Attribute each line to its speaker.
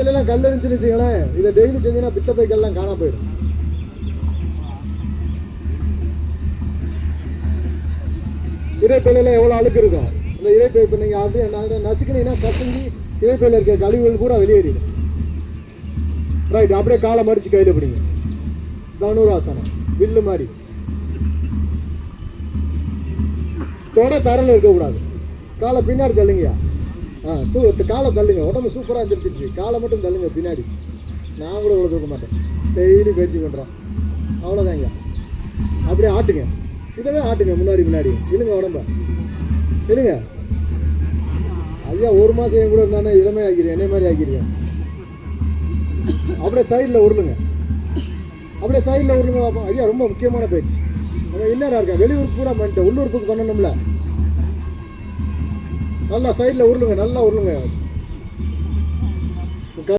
Speaker 1: எல்லாம் கல் இருந்துச்சுன்னு வச்சுங்களேன், இதை டெய்லி செஞ்சீங்கன்னா பித்தப்பை கல்லாம் காணா போயிடும். இறைப்பையில எவ்வளோ அழுக்கு இருக்கும். இந்த இறைப்பை இப்போ நீங்கள் அப்படியே நசுக்கினீங்கன்னா கசங்கி இறைப்பையில் இருக்க கழிவுகள் பூரா வெளியேறிடும். ரைட், அப்படியே காலை மடிச்சு கையில் பிடிங்க. தனுராசனம், வில்லு மாதிரி. தொட தரல இருக்கக்கூடாது. காலை பின்னாடி தள்ளுங்கயா. காலை தள்ளுங்க. உடம்பு சூப்பராக இருந்துருச்சு. காலை மட்டும் தள்ளுங்க பின்னாடி. நான் கூட இவ்வளோ தூக்க மாட்டேன், டெய்லி பயிற்சி பண்ணுறோம். அவ்வளோதாங்க. அப்படியே ஆட்டுங்க. இதவே ஆட்டுங்க. முன்னாடி முன்னாடி இழுங்க. உடம்ப இழுங்க. ஐயா ஒரு மாதம் என் கூட இருந்தானே இளமை ஆக்கிறேன், என்னை மாதிரி ஆக்கிருக்கேன். அப்படியே சைடில் உருளுங்க. அப்படியே சைடில் உருளுங்க பார்ப்போம். ஐயா ரொம்ப முக்கியமான பயிற்சி. நம்ம இன்னரா இருக்கேன். வெளியூருக்கு பூரா பண்ணிட்டேன், உள்ளூருக்கு பண்ணணும்ல. நல்லா சைடில் உருளுங்க. நல்லா உருளுங்க.